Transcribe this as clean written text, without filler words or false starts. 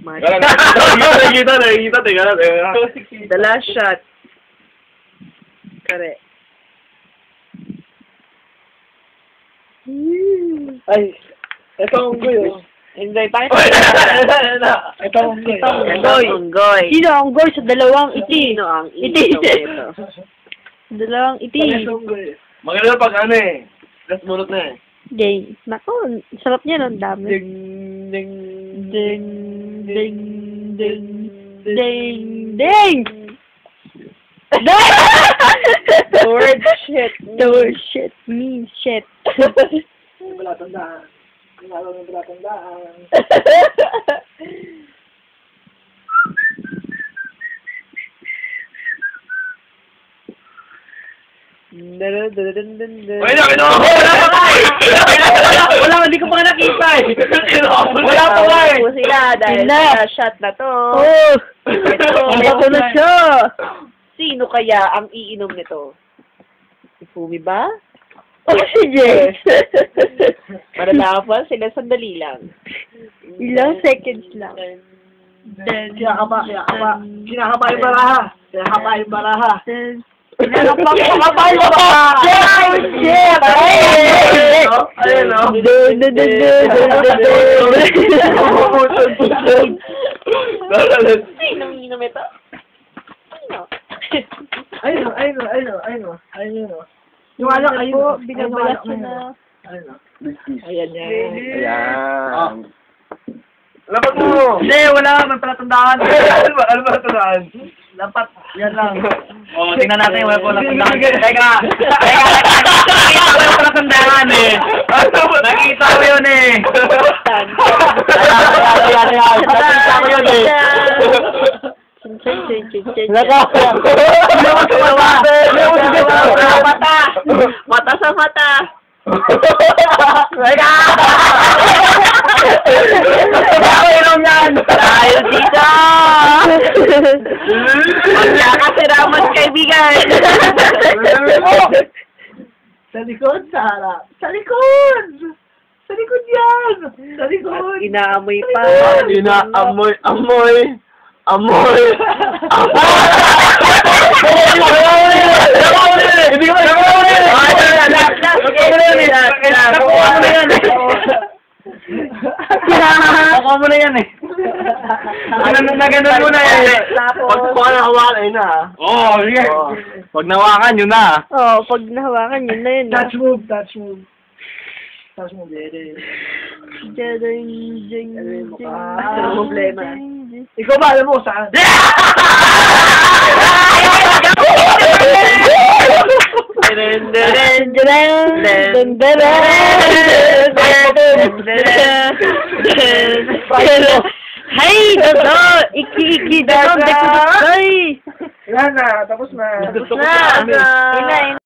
Nakikita. Teka lang. The last shot. Kare. Ay, ito ang unggoy, oh. Unggoy, bakit? Ito ang unggoy. Unggoy. Sino ang unggoy sa dalawang iti? Sino ang Iti. ito? Dalawang iti. Ito ang unggoy. Maganda pag ano eh. Last mulot na eh. Ding. Nako, sarap niya, no? Ang dami. Ding, ding, Ding, ding, ding, ding, ding! The word shit. The word shit means shit. Wala tandaan. Wala tandaan. Wala pa! Wala, hindi ko pa nakita eh. Wala pa nga eh. Tapos sila dahil Sila. sa shot na to. Oh! Ito. Ako na siya! Sino kaya ang iinom nito? Si Fumi ba? Oh, si James! Mananapal sila sandali lang. Ilang seconds lang. Kinakapa yung baraha. Kinakapa yung baraha. Kinakapa yung baraha! Oh, shit! Ayun o. Sino ang iinom ito? Sino? Ayun. Yung alak, ayun. Po, binabalas ko na. Ayun. Ayan yan. Ayan. Lapat mo! Hindi, wala. May palatandaan. Ano ba tandaan? Dapat, yan lang. Oh, tingnan natin. Wala po natandaan. Teka! Nakita ko yung palatandaan eh. Nakita ko yun eh. Nakita ko yun eh. Mata sa mata. Inom yan! Tayo dito! Magkakasiraman kaibigan! Sa likod, sa harap. Sa likod! Sa likod yan! Sa likod! Inaamoy pa. Inaamoy. Hindi ko Nakuha mo na yan eh. Na ganun mo na eh. Pag kuha na hawakan, ayun na ha. Oo, sige. Pag nawakan, yun na. Oh, pag nahawakan, yun na yun. Touch move. Touch move, dede. Ding, ding, Ano ding. Ano problema? Ikaw ba, alam mo saan? Hay, dodo! Iki, dodo! Dekudutay! Wala na, tapos na. Gusto ko Na! sa amin. Ina,